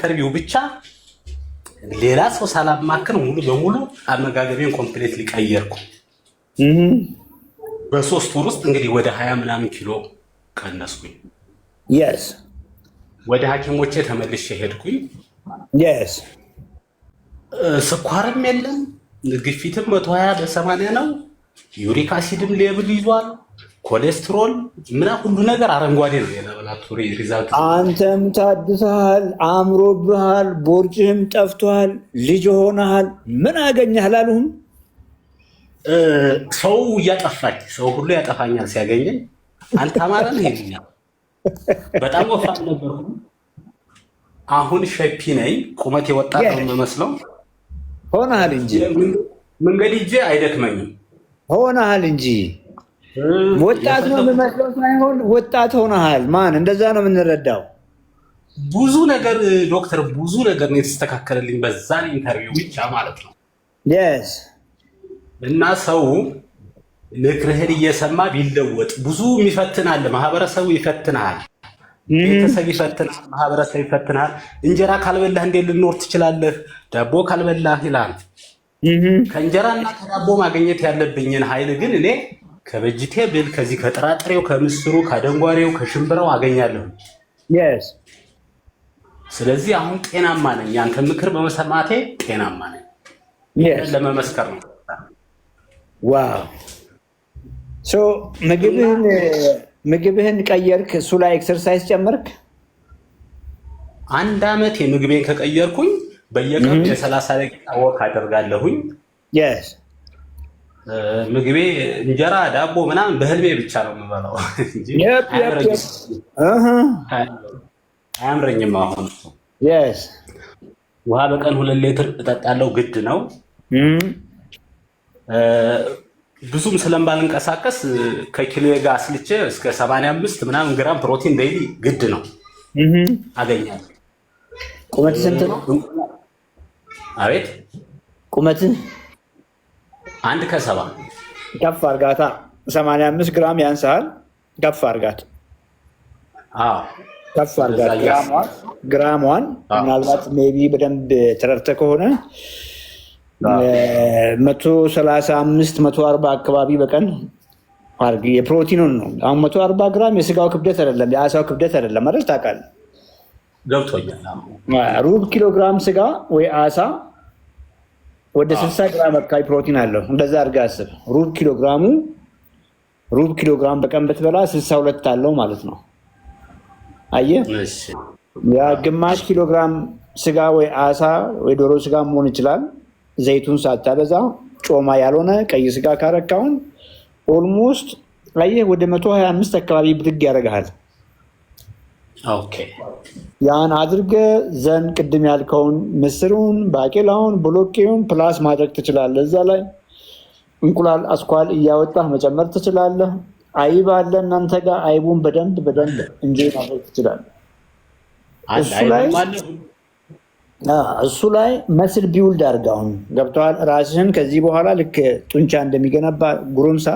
ኢንተርቪው ብቻ ሌላ ሰው ሳላማክር ሙሉ በሙሉ አመጋገቤን ኮምፕሌት ሊቀየርኩ በሶስት ወር ውስጥ እንግዲህ ወደ 20 ምናምን ኪሎ ቀነስኩኝ። የስ ወደ ሐኪሞቼ ተመልሼ ሄድኩኝ። የስ ስኳርም የለም፣ ግፊትም 120 በ80 ነው። ዩሪክ አሲድም ሌብል ይዟል። ኮሌስትሮል ምና ሁሉ ነገር አረንጓዴ ነው። የላቦራቶሪ ሪዛልት አንተም ታድሰሃል፣ አምሮብሃል፣ ቦርጭህም ጠፍቷል፣ ልጅ ሆነሃል። ምን አገኘህ አላሉህም? ሰው እያጠፋኝ ሰው ሁሉ ያጠፋኛል ሲያገኘኝ። አንተ አማራ ነህ ይሉኛል። በጣም ወፍራም ነበርኩ። አሁን ሸፒ ነኝ። ቁመት የወጣት ነው የምመስለው። ሆነሃል እንጂ መንገድ ሂጄ አይደክመኝም። ሆነሃል እንጂ ወጣት ነው የምመስለው ሳይሆን ወጣት ሆነሃል። ማን እንደዛ ነው የምንረዳው። ብዙ ነገር ዶክተር፣ ብዙ ነገር ነው የተስተካከለልኝ በዛ ኢንተርቪው ብቻ ማለት ነው። የስ እና ሰው ምክርህን እየሰማ ቢለወጥ ብዙ ይፈትናል። ማህበረሰቡ ይፈትናል፣ ቤተሰብ ይፈትናል፣ ማህበረሰብ ይፈትናል። እንጀራ ካልበላህ እንዴት ልኖር ትችላለህ? ዳቦ ካልበላህ ይላል። ከእንጀራና ከዳቦ ማግኘት ያለብኝን ኃይል ግን እኔ ከቬጂቴብል ከዚህ ከጥራጥሬው፣ ከምስሩ፣ ከአደንጓሬው፣ ከሽምብራው አገኛለሁ። የስ ስለዚህ አሁን ጤናማ ነኝ። ያንተ ምክር በመሰማቴ ጤናማ ነኝ። ለመመስከር ነው። ዋው ሶ ምግብህን ቀየርክ፣ እሱ ላይ ኤክሰርሳይዝ ጨመርክ። 1 ዓመት የምግቤን ከቀየርኩኝ በየቀኑ የ30 ደቂቃ ወክ አደርጋለሁኝ። የስ ምግቤ እንጀራ ዳቦ ምናምን በህልሜ ብቻ ነው የምበላው እንጂ አያምረኝም። አሁን የስ ውሃ በቀን 2 ሊትር እጠጣለሁ፣ ግድ ነው። ብዙም ስለማልንቀሳቀስ ከኪሎ ጋር አስልቼ እስከ 85 ምናምን ግራም ፕሮቲን ዴይሊ ግድ ነው አገኛለሁ። ቁመት ስንት ነው? አቤት ቁመትህ? 1 ከ70 ከፍ አርጋታ። 85 ግራም ያንሳል። ከፍ አርጋት። አዎ ከፍ አርጋት። ግራሟን ምናልባት ሜቢ በደንብ ተረድተህ ከሆነ 135 140 አካባቢ በቀን አርግ። የፕሮቲኑን ነው። አሁን 140 ግራም የስጋው ክብደት አይደለም፣ የአሳው ክብደት አይደለም አይደል? ታውቃለህ? ገብቶኛል። ሩብ ኪሎ ግራም ስጋ ወይ አሳ ወደ 60 ግራም አካባቢ ፕሮቲን አለው። እንደዛ አድርገህ አስብ። ሩብ ኪሎ ግራም በቀን ብትበላ 62 አለው ማለት ነው። አየህ? ያ ግማሽ ኪሎ ግራም ስጋ ወይ አሳ ወይ ዶሮ ስጋ መሆን ይችላል። ዘይቱን ሳታበዛ ጮማ ያልሆነ ቀይ ስጋ ካረካውን ኦልሞስት አየህ ወደ 125 አካባቢ ብድግ ያደርግሃል። ኦኬ ያን አድርገህ ዘን ቅድም ያልከውን ምስሩን፣ ባቄላውን፣ ቦሎቄውን ፕላስ ማድረግ ትችላለህ። እዛ ላይ እንቁላል አስኳል እያወጣህ መጨመር ትችላለህ። አይብ አለ እናንተ ጋር፣ አይቡን በደንብ እንጂ ማድረግ ትችላለህ። እሱ ላይ መስል ቢውልድ አድርገህ አሁን ገብቶሃል። ራስህን ከዚህ በኋላ ልክ ጡንቻ እንደሚገነባ ጉሩምሳ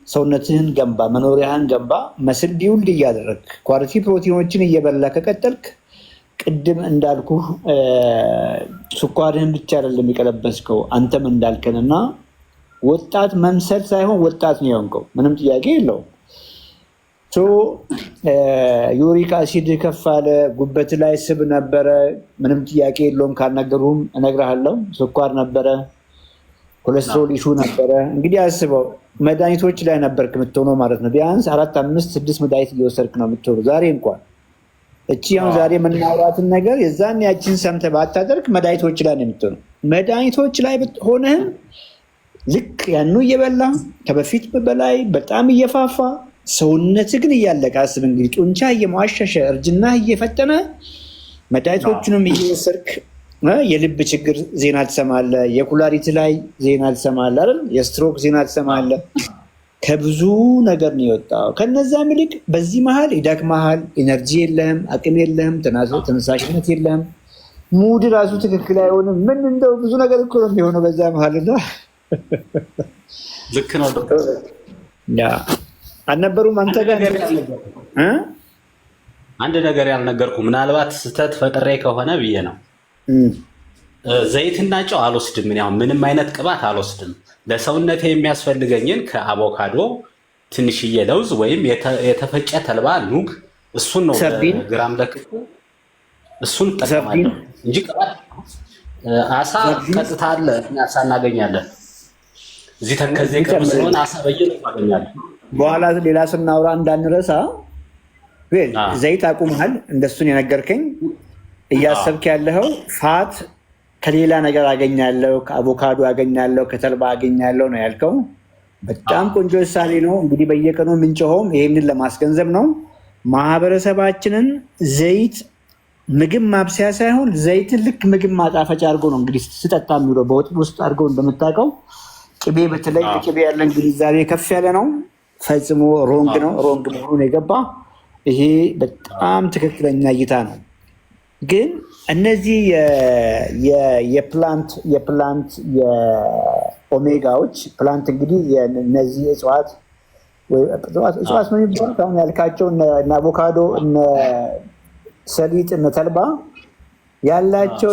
ሰውነትህን ገንባ፣ መኖሪያህን ገንባ። መስል ቢውልድ እያደረግ ኳሊቲ ፕሮቲኖችን እየበላ ከቀጠልክ ቅድም እንዳልኩ ስኳርህን ብቻ አይደለም የቀለበስከው አንተም እንዳልከንና ወጣት መምሰል ሳይሆን ወጣት ነው የሆንከው። ምንም ጥያቄ የለውም። ዩሪክ አሲድ ከፍ አለ፣ ጉበት ላይ ስብ ነበረ። ምንም ጥያቄ የለውም። ካልነገሩም እነግርሃለሁ። ስኳር ነበረ፣ ኮሌስትሮል ኢሹ ነበረ። እንግዲህ አስበው መድኃኒቶች ላይ ነበርክ የምትሆነው ማለት ነው። ቢያንስ 4 5 6 መድኃኒት እየወሰድክ ነው የምትሆነው። ዛሬ እንኳን እቺ አሁን ዛሬ የምናወራትን ነገር የዛን ያችን ሰምተህ ባታደርግ መድኃኒቶች ላይ ነው የምትሆነው። መድኃኒቶች ላይ ሆነህም ልክ ያኑ እየበላ ከበፊት በላይ በጣም እየፋፋ ሰውነት ግን እያለቀ አስብ እንግዲህ ጡንቻ እየሟሸሸ እርጅና እየፈጠነ መድኃኒቶቹንም እየወሰድክ የልብ ችግር ዜና ትሰማለህ፣ የኩላሊት ላይ ዜና ትሰማለህ አይደል? የስትሮክ ዜና ትሰማለህ። ከብዙ ነገር ነው የወጣው። ከነዛም ይልቅ በዚህ መሀል ይደክመሃል፣ ኢነርጂ የለህም፣ አቅም የለህም፣ ተነሳሽነት የለህም፣ ሙድ ራሱ ትክክል አይሆንም። ምን እንደው ብዙ ነገር እኮ ነው የሚሆነው በዛ መሀል እና ልክ ነው አልነበሩም አንተ ጋር አንድ ነገር ያልነገርኩ ምናልባት ስህተት ፈጥሬ ከሆነ ብዬ ነው። ዘይትና ጨው አልወስድም። ያው ምንም አይነት ቅባት አልወስድም። ለሰውነቴ የሚያስፈልገኝን ከአቮካዶ ትንሽዬ ለውዝ ወይም የተፈጨ ተልባ ኑግ፣ እሱን ነው ግራም ለክቶ እሱን ጠቀማለሁ እንጂ ቅባት አሳ ቀጥታ አለ። አሳ እናገኛለን እዚህ ተከዜ ቅርብ ስለሆነ አሳ በየት እናገኛለን። በኋላ ሌላ ስናወራ እንዳንረሳ ዘይት አቁመሃል። እንደሱን የነገርከኝ እያሰብክ ያለኸው ፋት ከሌላ ነገር አገኛለሁ፣ ከአቮካዶ አገኛለሁ፣ ከተልባ አገኛለሁ ነው ያልከው። በጣም ቆንጆ ምሳሌ ነው። እንግዲህ በየቀኑ የምንጮኸውም ይሄንን ለማስገንዘብ ነው። ማህበረሰባችንን ዘይት ምግብ ማብሰያ ሳይሆን ዘይትን ልክ ምግብ ማጣፈጫ አድርጎ ነው እንግዲህ ስጠጣ የሚውለው በወጥ ውስጥ አድርገው እንደምታውቀው። ቅቤ በተለይ ቅቤ ያለን ግንዛቤ ከፍ ያለ ነው። ፈጽሞ ሮንግ ነው። ሮንግ መሆኑን የገባ ይሄ በጣም ትክክለኛ እይታ ነው። ግን እነዚህ የፕላንት የኦሜጋዎች ፕላንት እንግዲህ እነዚህ እጽዋት ነው የሚባሉት አሁን ያልካቸው እነ አቮካዶ፣ እነ ሰሊጥ፣ እነ ተልባ ያላቸው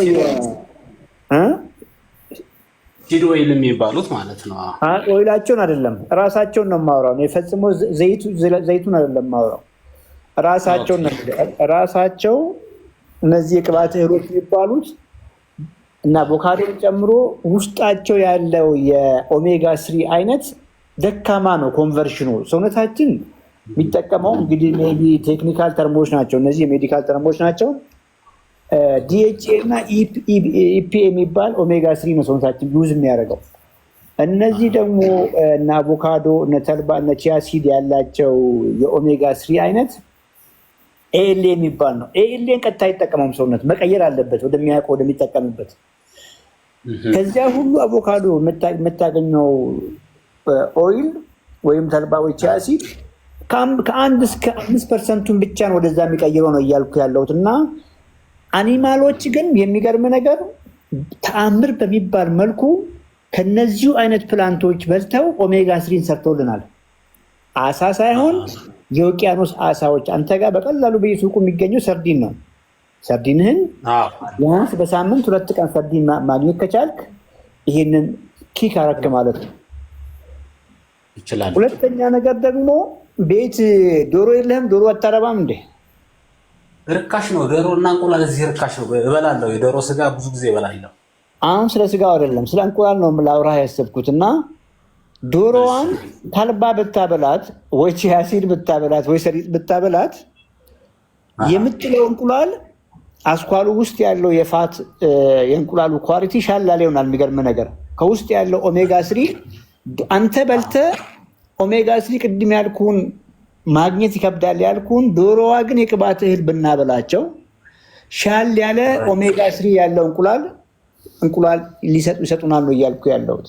ሲድ ኦይል የሚባሉት ማለት ነው። ኦይላቸውን አይደለም ራሳቸውን ነው የማወራው። ፈጽሞ ዘይቱን አይደለም የማወራው፣ ራሳቸው እነዚህ የቅባት እህሎች የሚባሉት እና አቮካዶን ጨምሮ ውስጣቸው ያለው የኦሜጋ 3 አይነት ደካማ ነው ኮንቨርሽኑ። ሰውነታችን የሚጠቀመው እንግዲህ ሜይ ቢ ቴክኒካል ተርሞች ናቸው፣ እነዚህ የሜዲካል ተርሞች ናቸው። ዲኤችኤ እና ኢፒኤ የሚባል ኦሜጋ 3 ነው ሰውነታችን ዩዝ የሚያደርገው። እነዚህ ደግሞ እነ አቮካዶ፣ እነ ተልባ፣ እነ ቺያሲድ ያላቸው የኦሜጋ 3 አይነት ኤኤልኤ የሚባል ነው። ኤኤልኤን ቀጥታ አይጠቀመውም ሰውነት፣ መቀየር አለበት ወደሚያውቀው ወደሚጠቀምበት። ከዚያ ሁሉ አቮካዶ የምታገኘው ኦይል ወይም ተልባ ወይ ቺያሲድ ከ1 እስከ 5% ብቻ ነው ወደዛ የሚቀይረው ነው እያልኩ ያለሁት። እና አኒማሎች ግን የሚገርም ነገር ተአምር በሚባል መልኩ ከነዚሁ አይነት ፕላንቶች በልተው ኦሜጋ 3 ሰርተውልናል። አሳ ሳይሆን የውቅያኖስ አሳዎች። አንተ ጋር በቀላሉ በየሱቁ የሚገኘው ሰርዲን ነው። ሰርዲንህን ቢያንስ በሳምንት 2 ቀን ሰርዲን ማግኘት ከቻልክ ይሄንን ኪክ አረክ ማለት ነው። ሁለተኛ ነገር ደግሞ ቤት ዶሮ የለህም? ዶሮ አታረባም እንዴ? ርካሽ ነው ዶሮ እና እንቁላል እዚህ ርካሽ ነው። እበላለሁ፣ የዶሮ ስጋ ብዙ ጊዜ እበላለሁ። አሁን ስለ ስጋው አይደለም ስለ እንቁላል ነው ላውራህ ያሰብኩት። እና ዶሮዋን ተልባ ብታበላት ወይ ቺያሲድ ብታበላት ወይ ሰሊጥ ብታበላት የምትለው እንቁላል አስኳሉ ውስጥ ያለው የፋት የእንቁላሉ ኳሊቲ ሻላል ይሆናል። የሚገርም ነገር ከውስጥ ያለው ኦሜጋ 3 አንተ በልተ ኦሜጋ 3 ቅድም ያልኩን ማግኘት ይከብዳል ያልኩን፣ ዶሮዋ ግን የቅባት እህል ብናበላቸው ሻል ያለ ኦሜጋ 3 ያለው እንቁላል ይሰጡናል ነው እያልኩ ያለሁት።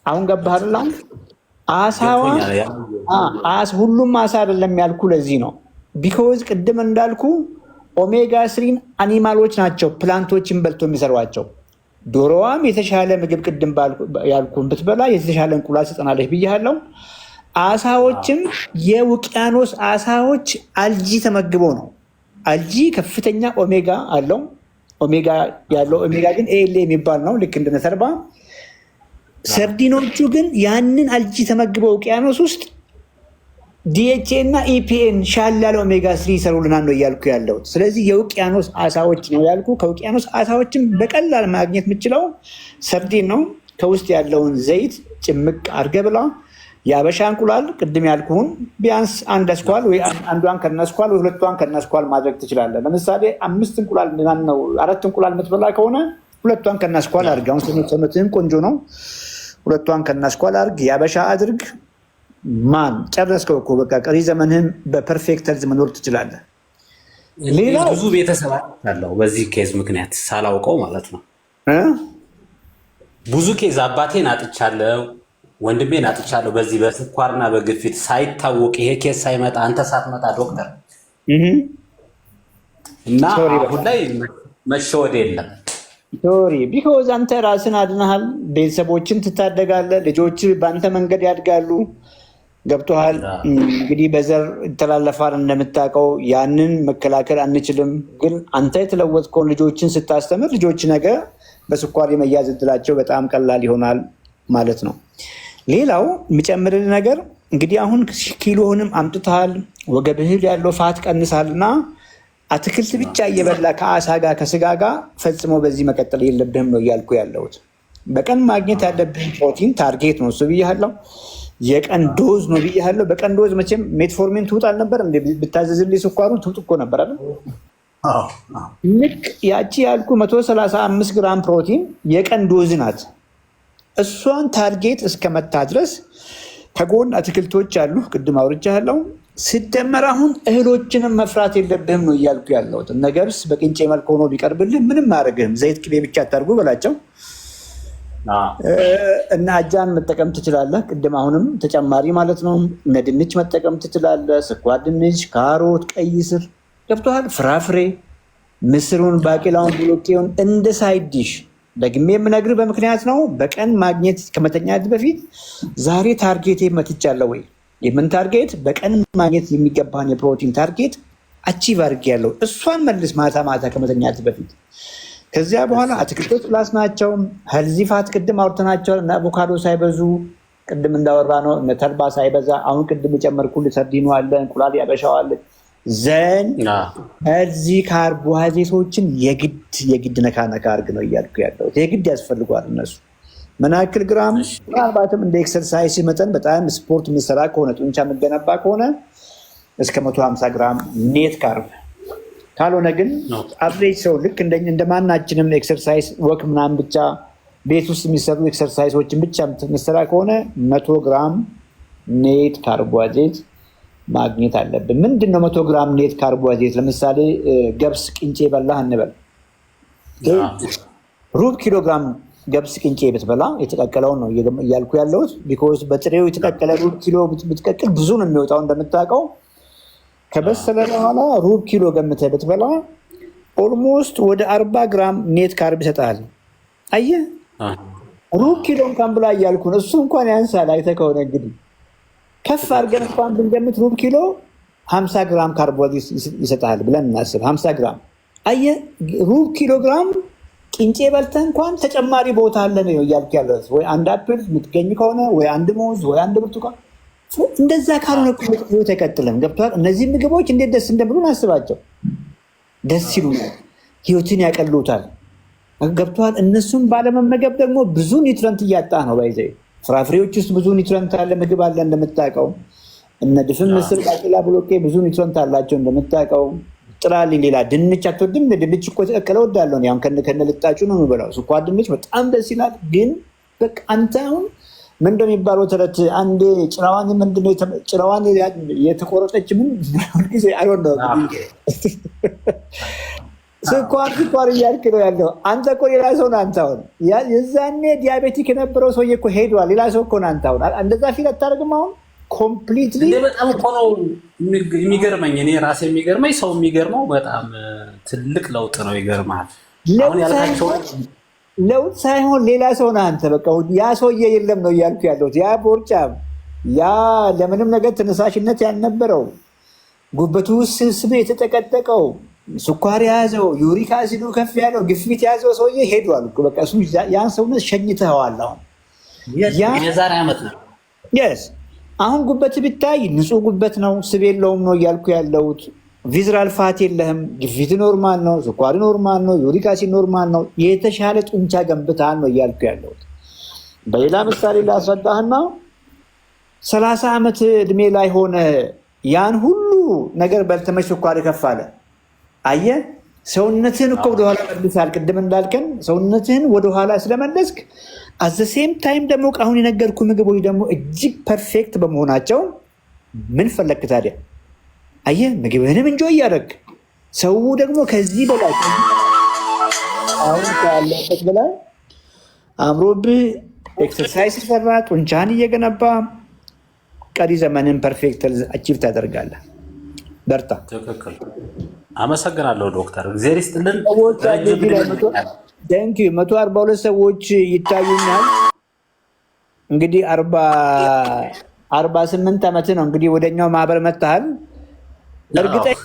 አሁን ገባህላ? አሳዋ ሁሉም አሳ አይደለም ያልኩ ለዚህ ነው። ቢኮዝ ቅድም እንዳልኩ ኦሜጋ 3 አኒማሎች ናቸው ፕላንቶችን በልቶ የሚሰሯቸው። ዶሮዋም የተሻለ ምግብ ቅድም ያልኩን ብትበላ የተሻለ እንቁላል ስጠናለች ብያለሁ። አሳዎችም የውቅያኖስ አሳዎች አልጂ ተመግበው ነው። አልጂ ከፍተኛ ኦሜጋ አለው። ኦሜጋ ያለው ኦሜጋ ግን ኤኤልኤ የሚባል ነው ልክ እንደነ ተልባ። ሰርዲኖቹ ግን ያንን አልጂ ተመግበው ውቅያኖስ ውስጥ ዲኤችኤ እና ኢፒኤን ሻል ያለ ኦሜጋ 3 ይሰሩልናል ነው እያልኩ ያለሁት። ስለዚህ የውቅያኖስ አሳዎች ነው ያልኩ። ከውቅያኖስ አሳዎችም በቀላል ማግኘት የምችለው ሰርዲን ነው። ከውስጥ ያለውን ዘይት ጭምቅ አድርገህ ብላ። የአበሻ እንቁላል ቅድም ያልኩህን ቢያንስ አንድ አስኳል ወይ አንዷን ከነስኳል ወይ 2ቷን ከነስኳል ማድረግ ትችላለህ። ለምሳሌ 4 እንቁላል የምትበላ ከሆነ 2ቷን ከነስኳል አድርግ። አሁን ሰውነትህም ቆንጆ ነው። 2ቷን ከነስኳል አድርግ። የአበሻ አድርግ። ማን ጨረስከው እኮ በቃ ቀሪ ዘመንህም በፐርፌክት ሄልዝ መኖር ትችላለህ። ሌላው ብዙ ቤተሰብ አለው በዚህ ኬዝ ምክንያት ሳላውቀው ማለት ነው። ብዙ ኬዝ አባቴን አጥቻለሁ፣ ወንድሜን አጥቻለሁ። በዚህ በስኳርና በግፊት ሳይታወቅ ይሄ ኬዝ ሳይመጣ አንተ ሳትመጣ ዶክተር እና አሁን ላይ መሸወድ የለም። ሶሪ ቢኮዝ አንተ ራስን አድነሃል፣ ቤተሰቦችን ትታደጋለህ፣ ልጆች በአንተ መንገድ ያድጋሉ። ገብቶሃል? እንግዲህ በዘር ይተላለፋል እንደምታውቀው፣ ያንን መከላከል አንችልም። ግን አንተ የተለወጥከውን ልጆችን ስታስተምር ልጆች ነገ በስኳር የመያዝ እድላቸው በጣም ቀላል ይሆናል ማለት ነው። ሌላው የሚጨምርልህ ነገር እንግዲህ አሁን ኪሎህንም አምጥተሃል፣ ወገብህል ያለው ፋት ቀንሳል እና አትክልት ብቻ እየበላ ከአሳ ጋር ከስጋ ጋር ፈጽሞ በዚህ መቀጠል የለብህም ነው እያልኩ ያለሁት። በቀን ማግኘት ያለብህን ፕሮቲን ታርጌት ነው እሱ ብያለሁ። የቀን ዶዝ ነው ብያለሁ። በቀን ዶዝ መቼም ሜትፎርሚን ትውጥ አልነበር ብታዘዝልኝ ስኳሩን ትውጥ እኮ ነበር አይደል? ልክ ያቺ ያልኩ 135 ግራም ፕሮቲን የቀን ዶዝ ናት። እሷን ታርጌት እስከመታ ድረስ ከጎን አትክልቶች አሉ፣ ቅድም አውርቻለሁ። ሲደመር አሁን እህሎችንም መፍራት የለብህም ነው እያልኩ ያለሁት። እነ ገብስ በቅንጬ መልክ ሆኖ ቢቀርብልህ ምንም አያደርግህም። ዘይት ቅቤ ብቻ አታርጉ በላቸው እና አጃን መጠቀም ትችላለህ። ቅድም አሁንም ተጨማሪ ማለት ነው። እነ ድንች መጠቀም ትችላለህ። ስኳር ድንች፣ ካሮት፣ ቀይ ስር ገብቶሃል። ፍራፍሬ፣ ምስሩን፣ ባቄላውን፣ ብሎቄውን እንደ ሳይድ ዲሽ ደግሜ የምነግርህ በምክንያት ነው። በቀን ማግኘት ከመተኛት በፊት ዛሬ ታርጌቴ መትቻለሁ ወይ? የምን ታርጌት? በቀን ማግኘት የሚገባን የፕሮቲን ታርጌት አቺቭ አድርጌያለሁ። እሷን መልስ ማታ ማታ ከመተኛት በፊት። ከዚያ በኋላ አትክልቶች ፕላስ ናቸው። ሄልዚ ፋት ቅድም አውርተናቸዋል። እና አቮካዶ ሳይበዙ ቅድም እንዳወራ ነው። እነ ተልባ ሳይበዛ አሁን ቅድም የጨመርኩልህ ሰርዲኖ አለ፣ እንቁላል ያበሻዋል። ዘን እዚህ ካርቦሃይድሬቶችን የግድ ነካ አድርግ ነው እያልኩ ያለሁት። የግድ ያስፈልጓል እነሱ። ምን ያክል ግራም? ምናልባትም እንደ ኤክሰርሳይዝ መጠን በጣም ስፖርት የምሰራ ከሆነ ጡንቻ የምገነባ ከሆነ እስከ 150 ግራም ኔት ካርብ፣ ካልሆነ ግን አቨሬጅ ሰው ልክ እንደማናችንም ኤክሰርሳይዝ ወክ ምናምን ብቻ ቤት ውስጥ የሚሰሩ ኤክሰርሳይዞችን ብቻ የምትሰራ ከሆነ 100 ግራም ኔት ካርቦሃይድሬት ማግኘት አለብን። ምንድነው 100 ግራም ኔት ካርቦሃይድሬት? ለምሳሌ ገብስ ቅንጬ በላህ እንበል። ሩብ ኪሎ ግራም ገብስ ቅንጬ ብትበላ የተቀቀለውን ነው እያልኩ ያለሁት። ቢኮዝ በጥሬው የተቀቀለ ሩብ ኪሎ ብትቀቅል ብዙ ነው የሚወጣው እንደምታውቀው። ከበሰለ በኋላ ሩብ ኪሎ ገምተህ ብትበላ ኦልሞስት ወደ 40 ግራም ኔት ካርብ ይሰጣል። አየህ፣ ሩብ ኪሎ እንኳን ብላ እያልኩ ነው። እሱ እንኳን ያንሳል። አይተህ ከሆነ እንግዲህ ከፍ አድርገን እንኳን ብንገምት ሩብ ኪሎ 50 ግራም ካርቦሃይድሬት ይሰጣል ብለን እናስብ። 50 ግራም አየህ፣ ሩብ ኪሎ ግራም ቅንጬ በልተህ እንኳን ተጨማሪ ቦታ አለ ነው እያልኩ ያለሁት። ወይ አንድ አፕል የምትገኝ ከሆነ ወይ አንድ ሙዝ ወይ አንድ ብርቱካን። እንደዛ ካልሆነ ህይወት አይቀጥልም። ገብቶሃል? እነዚህ ምግቦች እንዴት ደስ እንደሚሉን አስባቸው። ደስ ይሉናል፣ ህይወትን ያቀሉታል። ገብቶሃል? እነሱም ባለመመገብ ደግሞ ብዙ ኒውትረንት እያጣ ነው። ባይዘ ፍራፍሬዎች ውስጥ ብዙ ኒውትረንት አለ፣ ምግብ አለ እንደምታውቀው። እነ ድፍን ምስር፣ ባቄላ፣ ብሎቄ ብዙ ኒውትረንት አላቸው እንደምታውቀው። ጥራልኝ። ሌላ ድንች አትወድም? ድንች እኮ የተቀቀለ ወዳለሁ። ያው ከነልጣጩ ነው የምበላው። ስኳር ድንች በጣም ደስ ይላል። ግን በቃ አንተ አሁን ምን እንደሚባለው ተረት አንዴ ጭራዋን ምንድነው ጭራዋን የተቆረጠች ምን ጊዜ አይሆን ነው ስኳር እያልክ ነው ያለው። አንተ እኮ ሌላ ሰው ነህ። አንተ አሁን የዛኔ ዲያቤቲክ የነበረው ሰውዬ እኮ ሄዷል። ሌላ ሰው እኮ ነህ አንተ አሁን። እንደዛ ፊል አታደርግም አሁን ኮምፕሊትሊ። በጣም እኮ ነው የሚገርመኝ። እኔ ራሴ የሚገርመኝ ሰው የሚገርመው በጣም ትልቅ ለውጥ ነው። ይገርማል። አሁን ያልካቸው ለውጥ ሳይሆን ሌላ ሰው ነህ አንተ። በቃ ያ ሰውዬ የለም ነው እያልኩ ያለሁት። ያ ቦርጫም፣ ያ ለምንም ነገር ተነሳሽነት ያልነበረው፣ ጉበቱ ውስጥ ስብ የተጠቀጠቀው፣ ስኳር የያዘው፣ ዩሪክ አሲዱ ከፍ ያለው፣ ግፊት የያዘው ሰውዬ ሄዷል። በቃ እሱ ያን ሰውነት ሸኝተኸዋል። አሁን የዛሬ ዓመት ነው። አሁን ጉበት ብታይ ንጹህ ጉበት ነው፣ ስብ የለውም ነው እያልኩ ያለሁት። ቪዝራል ፋት የለህም፣ ግፊት ኖርማል ነው፣ ስኳር ኖርማል ነው፣ ዩሪክ አሲድ ኖርማል ነው። የተሻለ ጡንቻ ገንብተሃል ነው እያልኩ ያለሁት። በሌላ ምሳሌ ላስረዳህና 30 ዓመት እድሜ ላይ ሆነ ያን ሁሉ ነገር በልተመች ስኳር ከፍ አለ። አየህ፣ ሰውነትህን እኮ ወደኋላ መልሳል። ቅድም እንዳልከን ሰውነትህን ወደኋላ ስለመለስክ አዘሴም ታይም ደግሞ አሁን የነገርኩ ምግቦች ደግሞ እጅግ ፐርፌክት በመሆናቸው ምን ፈለግክ ታዲያ? አየህ፣ ምግብህንም እንጆ እያደረግ ሰው ደግሞ ከዚህ በላይ አሁን ካለበት በላይ አምሮብህ ኤክሰርሳይዝ ሰራ፣ ጡንቻህን እየገነባ ቀሪ ዘመንን ፐርፌክት አቺቭ ታደርጋለህ። በርታ። ትክክል። አመሰግናለሁ ዶክተር፣ እግዚአብሔር ይስጥልን። 142 ሰዎች ይታዩኛል። እንግዲህ 48 ዓመት ነው እንግዲህ ወደኛው ማህበር መጥተሃል። እርግጠኛ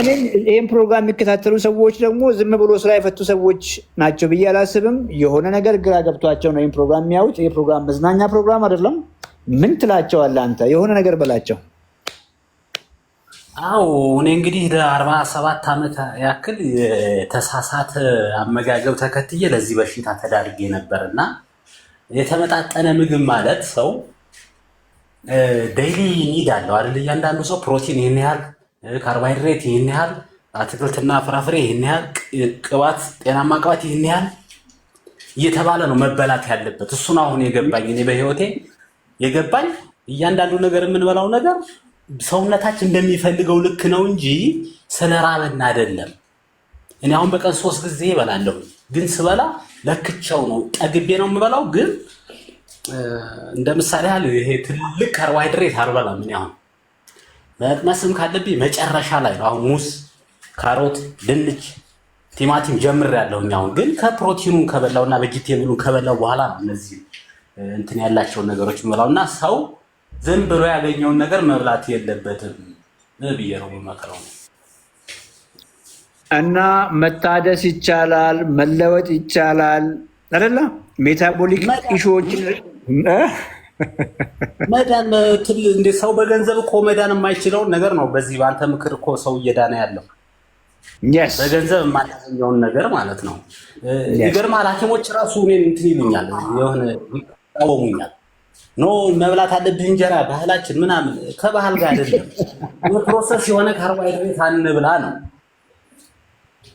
ነኝ ይህን ፕሮግራም የሚከታተሉ ሰዎች ደግሞ ዝም ብሎ ስራ የፈቱ ሰዎች ናቸው ብዬ አላስብም። የሆነ ነገር ግራ ገብቷቸው ነው ይህን ፕሮግራም የሚያዩት። ይህ ፕሮግራም መዝናኛ ፕሮግራም አይደለም። ምን ትላቸዋለህ አንተ? የሆነ ነገር በላቸው። አዎ እኔ እንግዲህ ለ47 ዓመት ያክል የተሳሳተ አመጋገብ ተከትዬ ለዚህ በሽታ ተዳርጌ ነበር እና የተመጣጠነ ምግብ ማለት ሰው ዴይሊ ኒድ አለው አይደል? እያንዳንዱ ሰው ፕሮቲን ይህን ያህል፣ ካርቦሃይድሬት ይህን ያህል፣ አትክልትና ፍራፍሬ ይህን ያህል፣ ቅባት፣ ጤናማ ቅባት ይህን ያህል እየተባለ ነው መበላት ያለበት። እሱን አሁን የገባኝ እኔ በህይወቴ የገባኝ እያንዳንዱ ነገር የምንበላው ነገር ሰውነታችን እንደሚፈልገው ልክ ነው እንጂ ስለ ራበን አይደለም። እኔ አሁን በቀን 3 ጊዜ እበላለሁ፣ ግን ስበላ ለክቸው ነው፣ ጠግቤ ነው የምበላው። ግን እንደ ምሳሌ ያህል ይሄ ትልቅ ካርቦሃይድሬት አልበላም። እኔ አሁን መቅመስም ካለብኝ መጨረሻ ላይ ነው። አሁን ሙዝ፣ ካሮት፣ ድንች፣ ቲማቲም ጀምሬያለሁኝ። አሁን ግን ከፕሮቲኑን ከበላውና ቬጂቴብሉን ከበላው በኋላ ነው እነዚህ እንትን ያላቸውን ነገሮች የምበላው እና ሰው ዝም ብሎ ያገኘውን ነገር መብላት የለበትም ብዬ ነው የምመክረው። እና መታደስ ይቻላል፣ መለወጥ ይቻላል አይደለ? ሜታቦሊክ ኢሹዎችን መዳን እንደ ሰው በገንዘብ እኮ መዳን የማይችለውን ነገር ነው። በዚህ በአንተ ምክር እኮ ሰው እየዳነ ያለው በገንዘብ የማናገኘውን ነገር ማለት ነው። ይገርማል። ሐኪሞች ራሱ እኔን እንትን ይሉኛል፣ የሆነ ይቃወሙኛል። ኖ መብላት አለብህ እንጀራ ባህላችን ምናምን። ከባህል ጋር አይደለም፣ ፕሮሰስ የሆነ ካርቦሃይድሬት አንብላ ነው።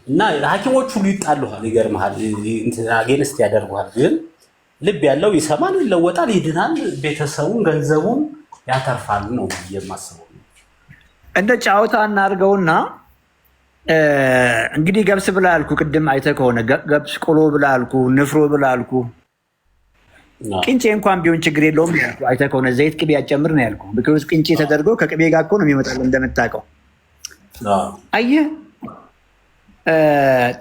እና ሐኪሞቹ ሁሉ ይጣሉሃል። ይገርምሃል፣ አጌንስት ያደርጉሃል። ግን ልብ ያለው ይሰማል፣ ይለወጣል፣ ይድናል፣ ቤተሰቡን ገንዘቡን ያተርፋል ነው የማስበው። እንደ ጫወታ እናድርገውና እንግዲህ ገብስ ብላ አልኩ፣ ቅድም አይተህ ከሆነ ገብስ ቆሎ ብላ አልኩ፣ ንፍሮ ብላ አልኩ። ቅንጬ እንኳን ቢሆን ችግር የለውም ያልኩ፣ አይተህ ከሆነ ዘይት ቅቤ ያጨምር ነው ያልኩ። ምክንያቱም ቅንጬ ተደርጎ ከቅቤ ጋር እኮ ነው የሚመጣው እንደምታውቀው። አየህ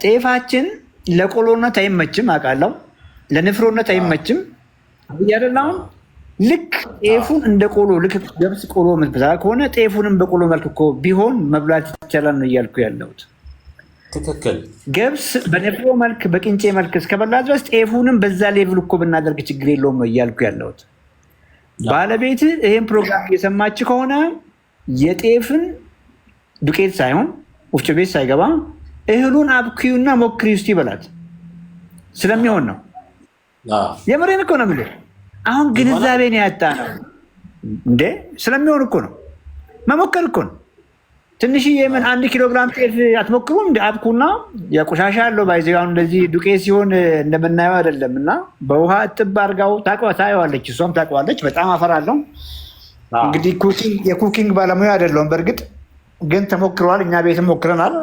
ጤፋችን ለቆሎነት አይመችም አውቃለሁ፣ ለንፍሮነት አይመችም እያደላሁን ልክ ጤፉን እንደ ቆሎ ልክ ገብስ ቆሎ ምትበዛ ከሆነ ጤፉንም በቆሎ መልክ እኮ ቢሆን መብላት ይቻላል ነው እያልኩ ያለሁት። ትክክል። ገብስ በንፍሮ መልክ በቅንጬ መልክ እስከበላ ድረስ ጤፉንም በዛ ሌቭል እኮ ብናደርግ ችግር የለውም ነው እያልኩ ያለሁት። ባለቤት ይህን ፕሮግራም እየሰማች ከሆነ የጤፍን ዱቄት ሳይሆን ወፍጮ ቤት ሳይገባ እህሉን አብኪዩና ሞክሪ ውስጥ ይበላት ስለሚሆን ነው። የምሬን እኮ ነው የምልህ። አሁን ግንዛቤን ያጣ ነው እንዴ? ስለሚሆን እኮ ነው፣ መሞከር እኮ ነው። ትንሽዬ ምን 1 ኪሎ ግራም ጤፍ አትሞክሩም? እንደ አብኩና የቆሻሻ አለው ባይዘ አሁን እንደዚህ ዱቄት ሲሆን እንደምናየው አይደለም። እና በውሃ እጥብ አድርጋው ታየዋለች፣ እሷም ታውቀዋለች። በጣም አፈራለሁ እንግዲህ የኩኪንግ ባለሙያ አይደለሁም በእርግጥ ግን ተሞክረዋል። እኛ ቤትም ሞክረናል።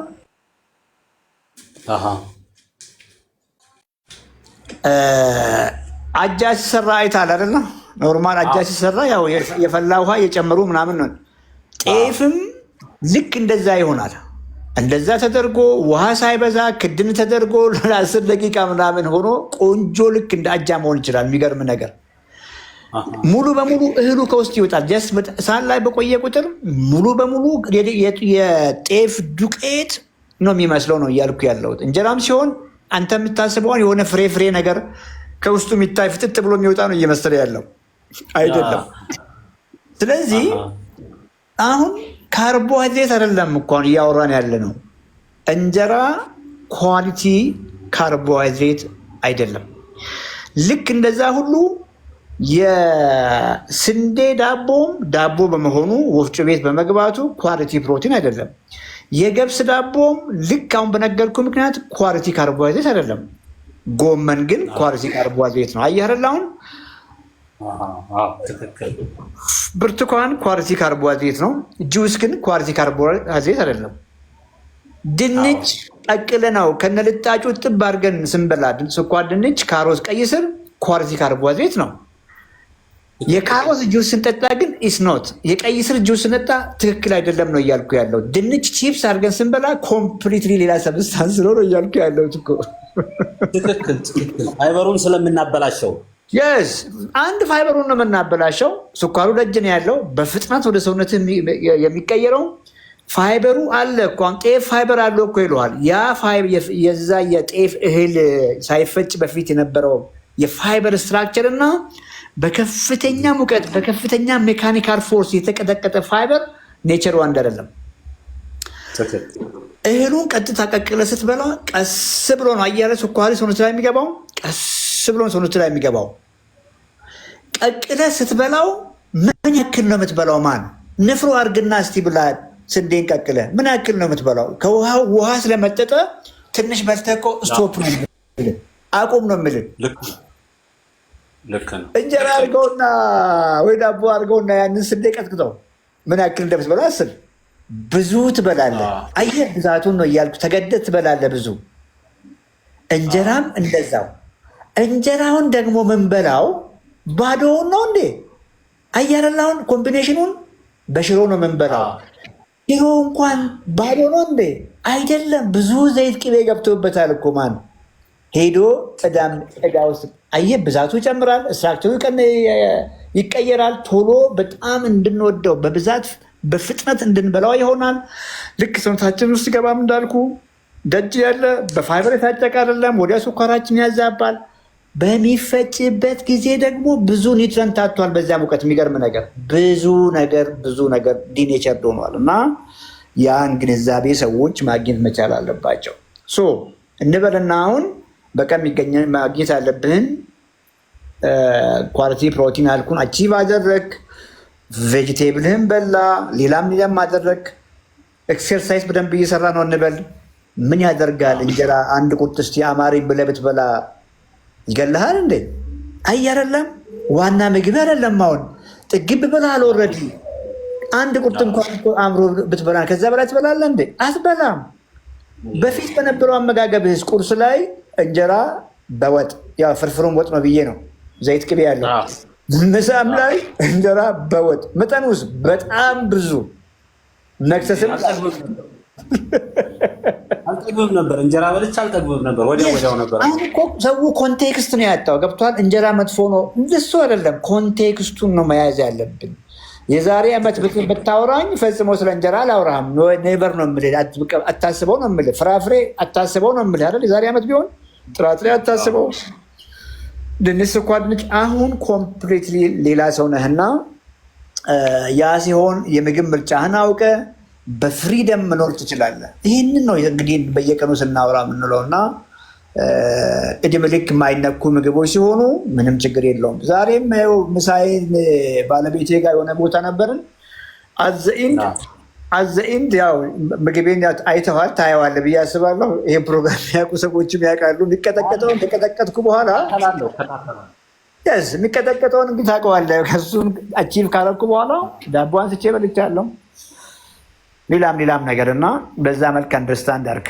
አጃ ሲሰራ አይተሃል አይደለ? ኖርማል አጃ ሲሰራ ያው የፈላ ውሃ የጨመሩ ምናምን ነው። ጤፍም ልክ እንደዛ ይሆናል። እንደዛ ተደርጎ ውሃ ሳይበዛ ክድን ተደርጎ ለ10 ደቂቃ ምናምን ሆኖ ቆንጆ ልክ እንደ አጃ መሆን ይችላል። የሚገርም ነገር ሙሉ በሙሉ እህሉ ከውስጥ ይወጣል። ጀስት ሳህን ላይ በቆየ ቁጥር ሙሉ በሙሉ የጤፍ ዱቄት ነው የሚመስለው ነው እያልኩ ያለሁት። እንጀራም ሲሆን አንተ የምታስበውን የሆነ ፍሬ ነገር ከውስጡ የሚታይ ፍጥጥ ብሎ የሚወጣ ነው እየመሰለ ያለው አይደለም። ስለዚህ አሁን ካርቦሃይድሬት አይደለም እንኳን እያወራን ያለ ነው። እንጀራ ኳሊቲ ካርቦሃይድሬት አይደለም። ልክ እንደዛ ሁሉ የስንዴ ዳቦም ዳቦ በመሆኑ ወፍጮ ቤት በመግባቱ ኳሊቲ ፕሮቲን አይደለም። የገብስ ዳቦም ልክ አሁን በነገርኩ ምክንያት ኳሊቲ ካርቦሃይድሬት አይደለም። ጎመን ግን ኳሊቲ ካርቦሃይድሬት ነው። አየህ አይደል? አሁን ብርቱካን ኳሊቲ ካርቦሃይድሬት ነው። ጁስ ግን ኳሊቲ ካርቦሃይድሬት አይደለም። ድንች ቀቅለ ነው ከነልጣጩ ጥብ አድርገን ስንበላ ስኳር ድንች፣ ካሮት፣ ቀይ ስር ኳሊቲ ካርቦሃይድሬት ነው። የካሮት ጁስ ስንጠጣ ግን ኢስኖት የቀይ ስር ጁስ ስንጠጣ ትክክል አይደለም ነው እያልኩ ያለው። ድንች ቺፕስ አድርገን ስንበላ ኮምፕሊትሊ ሌላ ሰብስታንስ ነው እያልኩ ያለው። ትክክል ፋይበሩን ስለምናበላሸው የስ አንድ ፋይበሩን ነው የምናበላሸው። ስኳሩ ደጅ ነው ያለው። በፍጥነት ወደ ሰውነት የሚቀየረው ፋይበሩ አለ እኮ። ጤፍ ፋይበር አለው እኮ ይለዋል። ያ የዛ የጤፍ እህል ሳይፈጭ በፊት የነበረው የፋይበር ስትራክቸር እና በከፍተኛ ሙቀት በከፍተኛ ሜካኒካል ፎርስ የተቀጠቀጠ ፋይበር ኔቸሩ አንድ አይደለም። እህሉን ቀጥታ ቀቅለ ስትበላ ቀስ ብሎ ነው አየር ስኳሪ ሰውነት ላይ የሚገባው። ቀስ ብሎ ነው ሰውነት ላይ የሚገባው። ቀቅለ ስትበላው ምን ያክል ነው የምትበላው? ማን ንፍሮ አርግና እስቲ ብላ ስንዴን ቀቅለ ምን ያክል ነው የምትበላው? ከውሃው ውሃ ስለመጠጠ ትንሽ በልተህ እኮ ስቶፕ ነው አቁም ነው የምልህ። እንጀራ አድርገውና ወይ ዳቦ አድርገውና ያንን ስንዴ ቀጥቅጠው ምን ያክል እንደምትበላ አስብ። ብዙ ትበላለህ። አየህ ብዛቱን ነው እያልኩ ተገደህ ትበላለህ ብዙ። እንጀራም እንደዛው። እንጀራውን ደግሞ ምንበላው ባዶውን ነው እንዴ? አያረላውን ኮምቢኔሽኑን በሽሮ ነው ምንበላው። ሽሮ እንኳን ባዶ ነው እንዴ? አይደለም። ብዙ ዘይት ቅቤ ገብቶበታል እኮ ማን ሄዶ ዕዳ ውስጥ አየህ፣ ብዛቱ ይጨምራል፣ ስትራክቸሩ ይቀየራል። ቶሎ በጣም እንድንወደው በብዛት በፍጥነት እንድንበላው ይሆናል። ልክ ሰውነታችን ውስጥ ገባም እንዳልኩ ደጅ ያለ በፋይበር የታጨቀ አይደለም። ወዲያ ስኳራችን ያዛባል። በሚፈጭበት ጊዜ ደግሞ ብዙ ኒውትረንት አጥቷል። በዚያ ሙቀት የሚገርም ነገር ብዙ ነገር ዲኔቸርድ ሆኗል። እና ያን ግንዛቤ ሰዎች ማግኘት መቻል አለባቸው። እንበልና አሁን በቀን ማግኘት ያለብህን ኳሊቲ ፕሮቲን አልኩን አቺቭ አደረግ፣ ቬጅቴብልህን በላ፣ ሌላም አደረግ፣ ኤክሰርሳይዝ በደንብ እየሰራ ነው እንበል። ምን ያደርጋል? እንጀራ አንድ ቁርጥ እስቲ አማረኝ ብለህ ብትበላ ይገልሃል እንዴ? አይ አይደለም፣ ዋና ምግብ አይደለም። አሁን ጥግብ ብለሃል ኦልሬዲ። አንድ ቁርጥ እንኳን አምሮ ብትበላ ከዛ በላይ ትበላለህ እንዴ? አትበላም። በፊት በነበረው አመጋገብህስ ቁርስ ላይ እንጀራ በወጥ ያው ፍርፍሩን ወጥ ነው ብዬ ነው ዘይት ቅቤ ያለው። ምሳም ላይ እንጀራ በወጥ መጠን ውስጥ በጣም ብዙ መክሰስም አልጠግብም ነበር። እንጀራ በልቼ አልጠግብም ነበር። ወዲያው ነበር። አሁን እኮ ሰው ኮንቴክስት ነው ያጣው። ገብቷል? እንጀራ መጥፎ ነው እንደሱ አይደለም። ኮንቴክስቱን ነው መያዝ ያለብን። የዛሬ ዓመት ብታወራኝ ፈጽሞ ስለ እንጀራ አላወራህም። ኔቨር ነው የምልህ። አታስበው ነው የምልህ። ፍራፍሬ አታስበው ነው የምልህ አይደል? የዛሬ ዓመት ቢሆን ጥራጥሬ አታስበው፣ ድንች፣ ስኳር፣ ድንች። አሁን ኮምፕሊትሊ ሌላ ሰው ነህና ያ ሲሆን የምግብ ምርጫህን አውቀህ በፍሪደም መኖር ትችላለህ። ይህንን ነው እንግዲህ በየቀኑ ስናወራ የምንለው እና እድሜ ልክ የማይነኩ ምግቦች ሲሆኑ ምንም ችግር የለውም። ዛሬም ምሳዬን ባለቤቴ ጋር የሆነ ቦታ ነበርን። አዘኢንድ ያው ምግቤን አይተዋል፣ ታየዋለህ ብዬ አስባለሁ። ይህን ፕሮግራም የሚያውቁ ሰዎችም ያውቃሉ። የሚቀጠቀጠውን ከቀጠቀጥኩ በኋላ የሚቀጠቀጠውን እንግዲህ ታውቀዋለህ። ከሱን አቺቭ ካረኩ በኋላ ዳቦ አንስቼ በልቻለሁ። ሌላም ነገር እና በዛ መልክ አንደርስታንድ አድርግ።